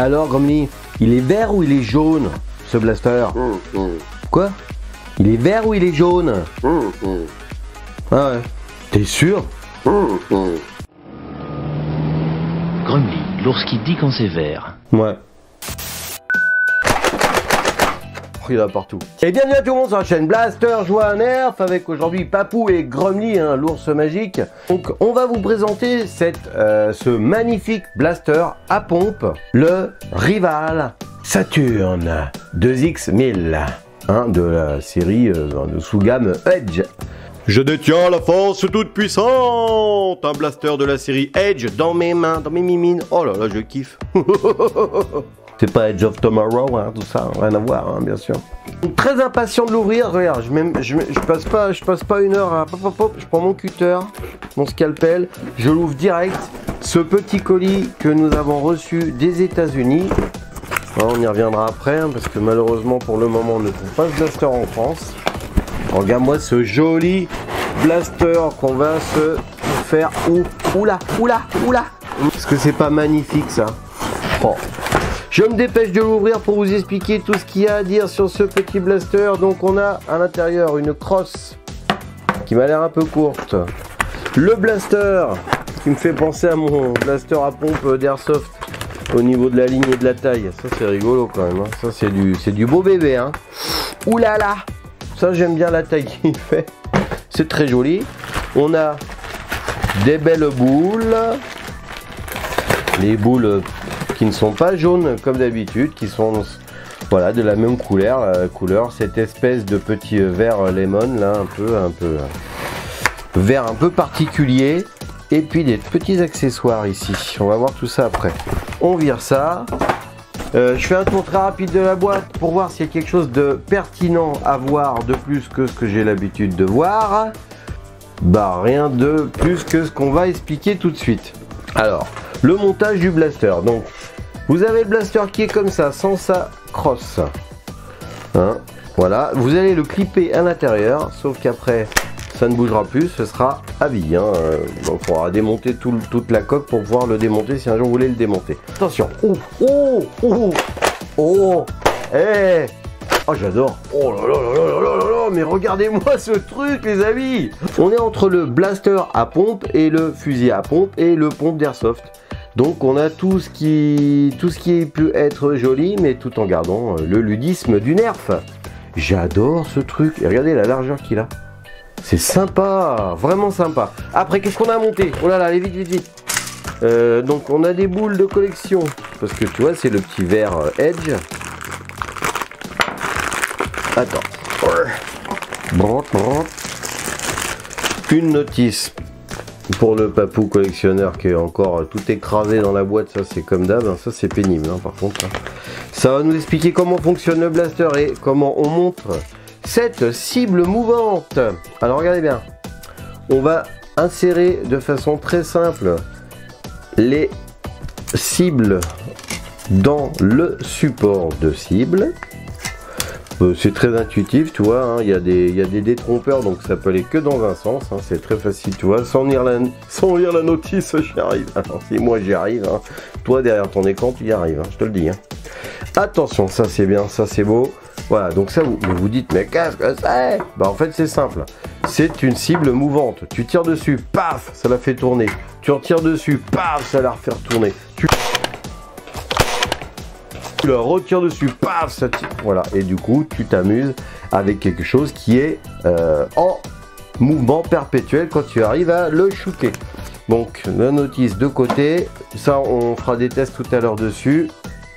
Alors Gromly, il est vert ou il est jaune ce blaster? Quoi? Il est vert ou il est jaune? Ah ouais. T'es sûr? Gromly, l'ours qui dit quand c'est vert. Ouais. Il y en a partout. Et bienvenue à tout le monde sur la chaîne Blaster Joue à Nerf avec aujourd'hui Papou et Gromly, hein, l'ours magique. Donc on va vous présenter ce magnifique blaster à pompe, le Rival Saturn 2X1000, hein, de la série de sous-gamme Edge. Je détiens la force toute puissante, un blaster de la série Edge dans mes mains, dans mes mimines. Oh là là, je kiffe. C'est pas Edge of Tomorrow, hein, tout ça, rien à voir, hein, bien sûr. Donc, très impatient de l'ouvrir. Regarde, je passe pas une heure à je prends mon cutter, mon scalpel, je l'ouvre direct. Ce petit colis que nous avons reçu des États-Unis. On y reviendra après, hein, parce que malheureusement pour le moment on ne trouve pas ce blaster en France. Regarde-moi ce joli blaster qu'on va se faire. Oula. Est-ce que c'est pas magnifique ça? Oh. Je me dépêche de l'ouvrir pour vous expliquer tout ce qu'il y a à dire sur ce petit blaster. Donc on a à l'intérieur une crosse qui m'a l'air un peu courte. Le blaster qui me fait penser à mon blaster à pompe d'Airsoft au niveau de la ligne et de la taille. Ça c'est rigolo quand même, hein. Ça c'est du beau bébé, hein. Oulala. Ça j'aime bien la taille qu'il fait. C'est très joli. On a des belles boules. Les boules qui ne sont pas jaunes comme d'habitude, qui sont voilà de la même couleur, cette espèce de petit vert lemon là, un peu vert un peu particulier, et puis des petits accessoires ici. On va voir tout ça après. On vire ça. Je fais un tour très rapide de la boîte pour voir s'il y a quelque chose de pertinent à voir de plus que ce que j'ai l'habitude de voir. Bah rien de plus que ce qu'on va expliquer tout de suite. Alors, le montage du blaster. Donc, vous avez le blaster qui est comme ça, sans sa crosse. Hein, voilà, vous allez le clipper à l'intérieur, sauf qu'après, ça ne bougera plus, ce sera à vie. Hein. Donc, il faudra démonter toute la coque pour pouvoir le démonter si un jour vous voulez le démonter. Attention. Hey. Oh, j'adore. Oh là là, mais regardez-moi ce truc, les amis. On est entre le blaster à pompe et le fusil à pompe et le pompe d'airsoft. Donc on a tout ce qui peut être joli, mais tout en gardant le ludisme du Nerf. J'adore ce truc. Et regardez la largeur qu'il a. C'est sympa, vraiment sympa. Après, qu'est-ce qu'on a monté? Oh là là, allez vite. Donc on a des boules de collection. Parce que tu vois, c'est le petit verre Edge. Attends. Une notice pour le papou collectionneur qui est encore tout écrasé dans la boîte. Ça c'est comme d'hab, hein. Ça c'est pénible, hein, par contre, hein. Ça va nous expliquer comment fonctionne le blaster et comment on montre cette cible mouvante. Alors regardez bien, on va insérer de façon très simple les cibles dans le support de cible. C'est très intuitif, tu vois, hein. Il y a des détrompeurs, donc ça peut aller que dans un sens, hein. C'est très facile, tu vois, sans lire la notice, j'y arrive. Alors, si moi j'y arrive, hein, toi derrière ton écran tu y arrives, hein, je te le dis, hein. Attention, ça c'est bien, ça c'est beau. Voilà, donc ça vous dites, mais qu'est-ce que c'est? Bah en fait c'est simple, c'est une cible mouvante. Tu tires dessus, paf, ça la fait tourner. Tu retires dessus, paf, ça la refait retourner. Tu le retires dessus, paf, ça tire. Voilà, et du coup tu t'amuses avec quelque chose qui est en mouvement perpétuel quand tu arrives à le shooter. Donc la notice de côté, ça on fera des tests tout à l'heure dessus.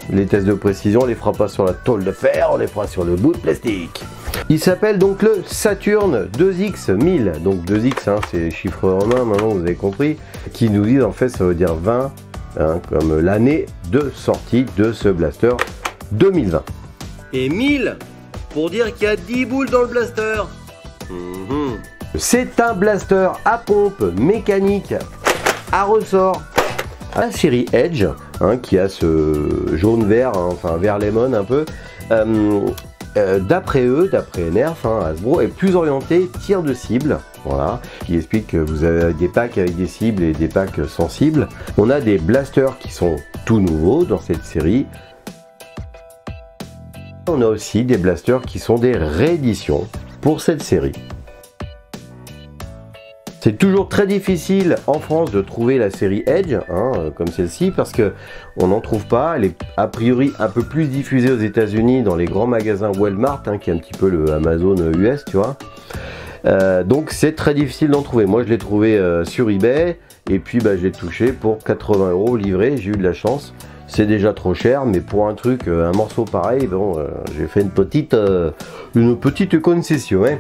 Les tests de précision, on les fera pas sur la tôle de fer, on les fera sur le bout de plastique. Il s'appelle donc le Saturn 2X1000. Donc 2X, hein, c'est les chiffres romains, maintenant vous avez compris. Qui nous disent en fait ça veut dire 20. Hein, comme l'année de sortie de ce blaster 2020. Et 1000 pour dire qu'il y a 10 boules dans le blaster. C'est un blaster à pompe mécanique à ressort à la série Edge, hein, qui a ce jaune-vert, hein, enfin vert lemon un peu. D'après eux, d'après Nerf, hein, Hasbro, est plus orienté tir de cible. Voilà, qui explique que vous avez des packs avec des cibles et des packs sans cible. On a des blasters qui sont tout nouveaux dans cette série. On a aussi des blasters qui sont des rééditions pour cette série. C'est toujours très difficile en France de trouver la série Edge, hein, comme celle-ci, parce que on n'en trouve pas. Elle est a priori un peu plus diffusée aux États-Unis dans les grands magasins Walmart, hein, qui est un petit peu le Amazon US, tu vois. Donc c'est très difficile d'en trouver. Moi je l'ai trouvé sur eBay et puis bah, je l'ai touché pour 80 € livré. J'ai eu de la chance. C'est déjà trop cher, mais pour un truc, un morceau pareil, bon, j'ai fait une petite concession. Hein.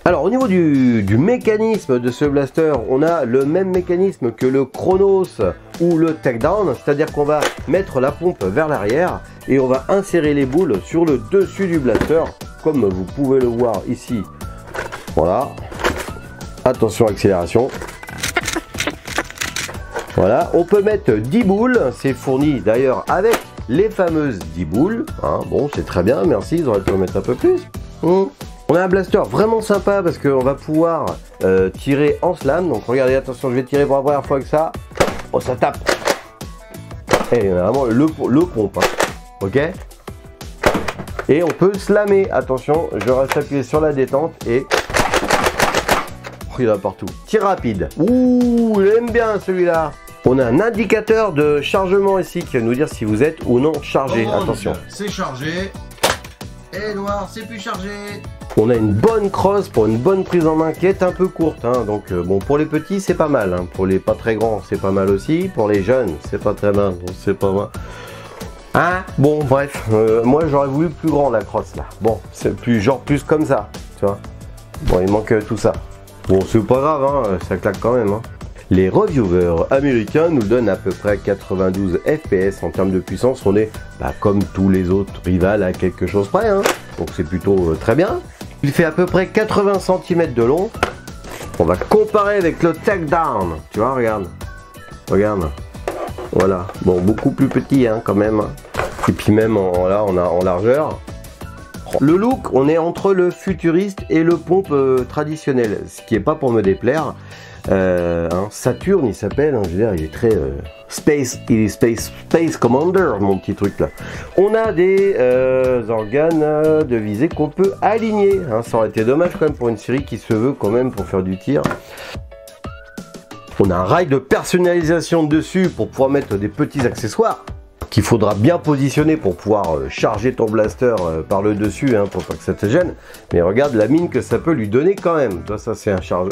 Alors au niveau du mécanisme de ce blaster, on a le même mécanisme que le Chronos ou le Takedown, c'est-à-dire qu'on va mettre la pompe vers l'arrière et on va insérer les boules sur le dessus du blaster, comme vous pouvez le voir ici. Voilà, attention accélération. Voilà, on peut mettre 10 boules, c'est fourni d'ailleurs avec les fameuses 10 boules. Hein, bon, c'est très bien, merci, ils auraient pu en mettre un peu plus. On a un blaster vraiment sympa parce qu'on va pouvoir tirer en slam. Donc regardez, attention, je vais tirer pour la première fois avec ça. Oh, ça tape. Et vraiment le pompe, hein. Ok. Et on peut slammer. Attention, je reste appuyé sur la détente et oh, il y en a partout. Tir rapide. Ouh, il aime bien celui-là. On a un indicateur de chargement ici qui va nous dire si vous êtes ou non chargé. Oh, attention. C'est chargé. Et noir, c'est plus chargé. On a une bonne crosse pour une bonne prise en main qui est un peu courte, hein. Donc bon, pour les petits c'est pas mal, hein. Pour les pas très grands c'est pas mal aussi, pour les jeunes c'est pas très mal, c'est pas mal. Hein, bon bref, moi j'aurais voulu plus grand la crosse là. Bon, c'est plus genre plus comme ça, tu vois. Bon, il manque tout ça. Bon, c'est pas grave, hein, ça claque quand même, hein. Les reviewers américains nous donnent à peu près 92 FPS en termes de puissance. On est comme tous les autres rivales à quelque chose près, hein. Donc c'est plutôt très bien. Il fait à peu près 80 cm de long. On va comparer avec le Takedown. Tu vois, regarde. Regarde. Voilà. Bon, beaucoup plus petit, hein, quand même. Et puis même en largeur. Le look, on est entre le futuriste et le pompe traditionnel. Ce qui n'est pas pour me déplaire. Saturn, il s'appelle, hein, je veux dire, il est très Space Commander, mon petit truc là. On a des organes de visée qu'on peut aligner, hein. Ça aurait été dommage quand même pour une série qui se veut quand même pour faire du tir. On a un rail de personnalisation dessus pour pouvoir mettre des petits accessoires qu'il faudra bien positionner pour pouvoir charger ton blaster par le dessus, hein, pour pas que ça te gêne. Mais regarde la mine que ça peut lui donner quand même. Toi, ça c'est un charge,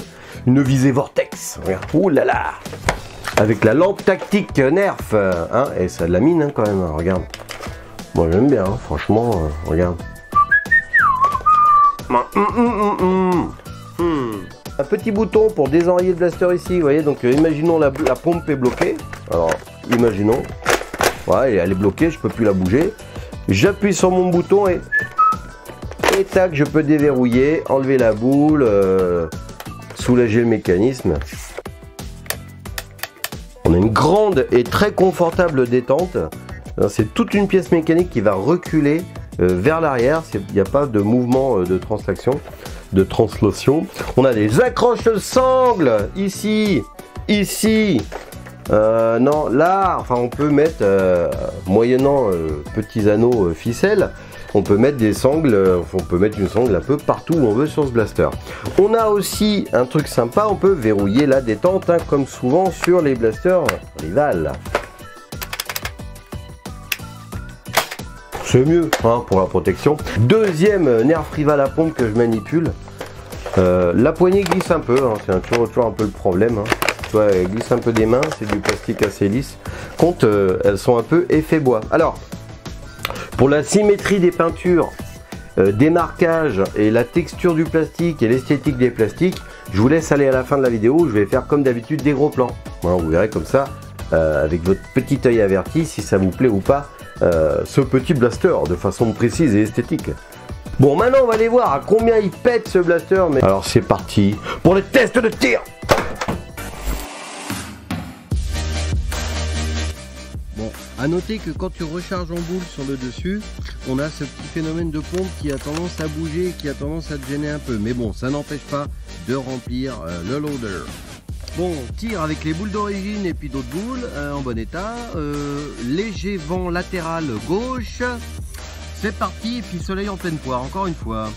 une visée vortex. Regarde, ouh là là, avec la lampe tactique Nerf, hein, et ça a de la mine, hein, quand même. Hein, regarde. Moi j'aime bien, hein, franchement. Regarde. Un petit bouton pour désenrayer le blaster ici. Vous voyez, donc imaginons la pompe est bloquée. Alors imaginons. Ouais, elle est bloquée, je peux plus la bouger. J'appuie sur mon bouton et tac, je peux déverrouiller, enlever la boule, soulager le mécanisme. On a une grande et très confortable détente. C'est toute une pièce mécanique qui va reculer vers l'arrière. Il n'y a pas de mouvement de translation. On a des accroches sangles ici. Non, là, enfin, on peut mettre, moyennant petits anneaux ficelles, on peut mettre des sangles, on peut mettre une sangle un peu partout où on veut sur ce blaster. On a aussi un truc sympa, on peut verrouiller la détente, hein, comme souvent sur les blasters rivales. C'est mieux, hein, pour la protection. Deuxième Nerf rival à pompe que je manipule. La poignée glisse un peu, hein, c'est toujours un peu le problème, hein. Elle glisse un peu des mains, c'est du plastique assez lisse. Elles sont un peu effet bois. Alors, pour la symétrie des peintures, des marquages et la texture du plastique et l'esthétique des plastiques, je vous laisse aller à la fin de la vidéo. Je vais faire comme d'habitude des gros plans. Hein, vous verrez comme ça, avec votre petit œil averti, si ça vous plaît ou pas, ce petit blaster de façon précise et esthétique. Bon, maintenant on va aller voir à combien il pète ce blaster. Mais... alors c'est parti pour les tests de tir. A noter que quand tu recharges en boule sur le dessus, on a ce petit phénomène de pompe qui a tendance à bouger, qui a tendance à te gêner un peu. Mais bon, ça n'empêche pas de remplir le loader. Bon, tire avec les boules d'origine et puis d'autres boules en bon état. Léger vent latéral gauche. C'est parti, et puis soleil en pleine poire, encore une fois.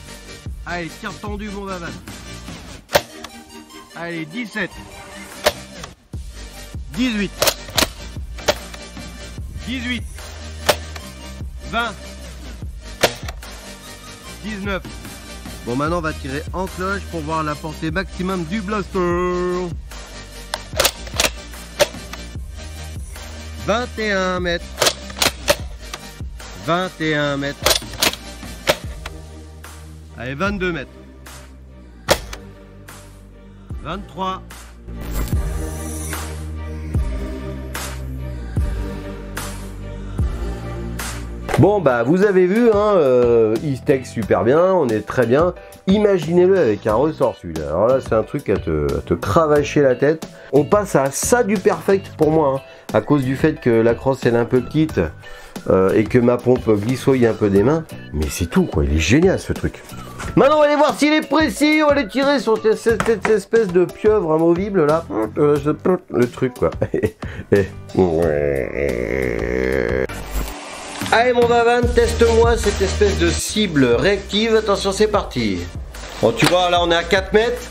Allez, tire tendu mon Vavan. Allez, 17. 18. 18. 20. 19. Bon, maintenant on va tirer en cloche pour voir la portée maximum du blaster. 21 mètres. 21 mètres. Allez, 22 mètres. 23. Bon bah vous avez vu, hein, il steak super bien, on est très bien. Imaginez-le avec un ressort celui-là. Alors là c'est un truc à te cravacher la tête. On passe à ça du perfect pour moi, hein, à cause du fait que la crosse elle est un peu petite et que ma pompe glissoille un peu des mains. Mais c'est tout quoi, il est génial ce truc. Maintenant on va aller voir s'il est précis, on va aller tirer sur cette espèce de pieuvre amovible là. Le truc quoi. Allez mon Vavan, teste-moi cette espèce de cible réactive. Attention, c'est parti. Bon, tu vois, là on est à 4 mètres.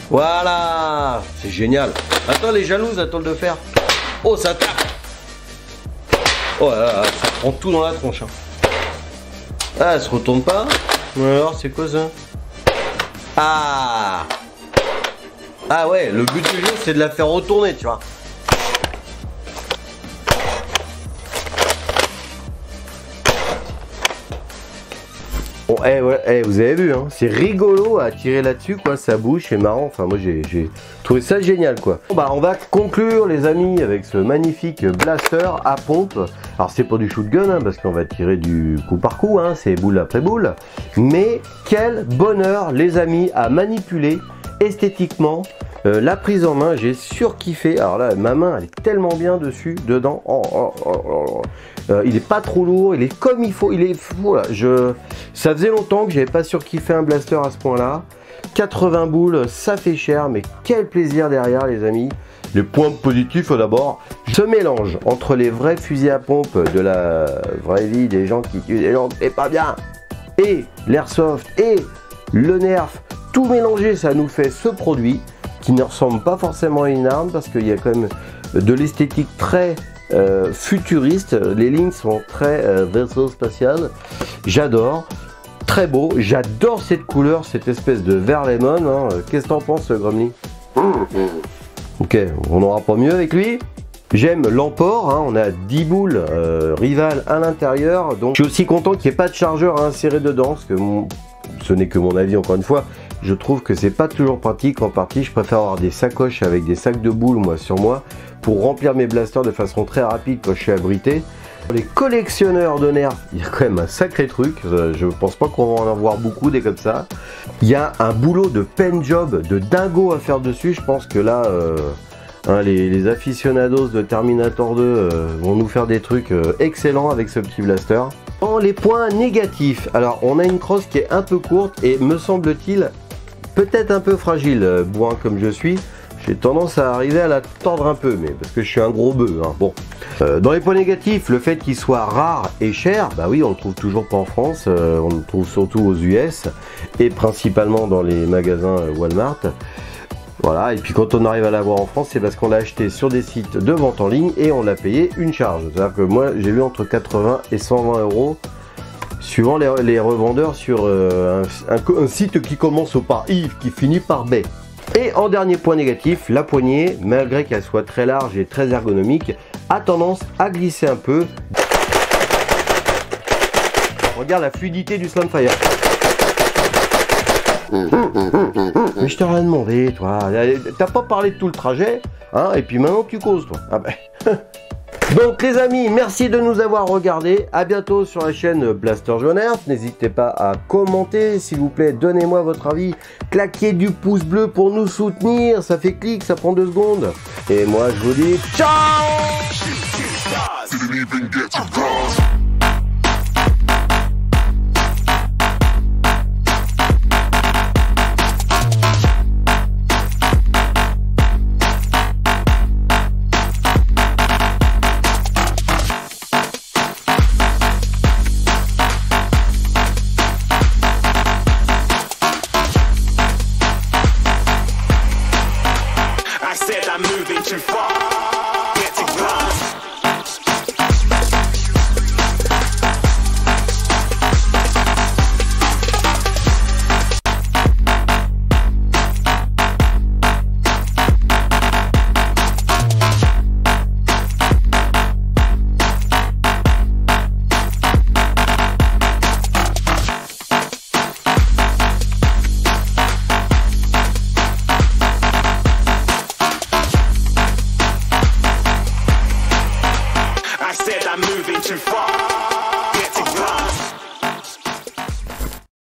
Voilà, c'est génial. Attends, les jalouses, attends de le faire. Oh, ça tape. Oh là là, ça prend tout dans la tronche. Hein. Ah, elle se retourne pas. Alors, c'est quoi ça? Ah! Ah ouais, le but du jeu c'est de la faire retourner, tu vois. Bon, ouais, vous avez vu, hein, c'est rigolo à tirer là-dessus, quoi, ça bouge, c'est marrant. Enfin, moi j'ai trouvé ça génial, quoi. Bon, bah, on va conclure, les amis, avec ce magnifique blaster à pompe. Alors, c'est pas du shotgun, hein, parce qu'on va tirer du coup par coup, hein, c'est boule après boule. Mais quel bonheur, les amis, à manipuler esthétiquement. La prise en main, j'ai surkiffé. Alors là, ma main, elle est tellement bien dessus, dedans. Il est pas trop lourd, il est comme il faut. Il est voilà, ça faisait longtemps que j'avais pas surkiffé un blaster à ce point-là. 80 boules, ça fait cher, mais quel plaisir derrière, les amis. Les points positifs d'abord. Ce mélange entre les vrais fusils à pompe de la vraie vie, des gens qui tuent des gens, c'est pas bien, et l'airsoft et le nerf, tout mélangé, ça nous fait ce produit qui ne ressemble pas forcément à une arme parce qu'il y a quand même de l'esthétique très futuriste. Les lignes sont très vaisseau spatial. J'adore, très beau. J'adore cette couleur, cette espèce de vert lemon. Hein. Qu'est-ce que t'en penses, Gromly? Ok, on n'aura pas mieux avec lui. J'aime l'emport, hein, on a 10 boules rivales à l'intérieur, donc je suis aussi content qu'il n'y ait pas de chargeur à insérer dedans, parce que ce n'est que mon avis encore une fois, je trouve que c'est pas toujours pratique en partie. Je préfère avoir des sacoches avec des sacs de boules moi sur moi pour remplir mes blasters de façon très rapide quand je suis abrité. Les collectionneurs de nerfs, il y a quand même un sacré truc, je pense pas qu'on va en avoir beaucoup des comme ça. Il y a un boulot de pen job de dingo à faire dessus, je pense que là hein, les aficionados de Terminator 2 vont nous faire des trucs excellents avec ce petit blaster. Dans les points négatifs, alors on a une crosse qui est un peu courte et me semble-t-il peut-être un peu fragile, bourrin comme je suis. J'ai tendance à arriver à la tordre un peu, mais parce que je suis un gros bœuf. Hein. Bon. Dans les points négatifs, le fait qu'il soit rare et cher, bah oui, on le trouve toujours pas en France, on le trouve surtout aux US et principalement dans les magasins Walmart. Voilà, et puis quand on arrive à l'avoir en France, c'est parce qu'on l'a acheté sur des sites de vente en ligne et on l'a payé une charge. C'est-à-dire que moi, j'ai eu entre 80 et 120 euros suivant les revendeurs sur un site qui commence par Yves, qui finit par B. Et en dernier point négatif, la poignée, malgré qu'elle soit très large et très ergonomique, a tendance à glisser un peu. Regarde la fluidité du Slamfire. Mais je t'ai rien demandé, toi. T'as pas parlé de tout le trajet, hein, et puis maintenant tu causes, toi. Ah ben. Donc les amis, merci de nous avoir regardés. À bientôt sur la chaîne Blaster Joue Nerf. N'hésitez pas à commenter, s'il vous plaît. Donnez-moi votre avis. Claquez du pouce bleu pour nous soutenir. Ça fait clic, ça prend 2 secondes. Et moi, je vous dis ciao. I'm moving too far.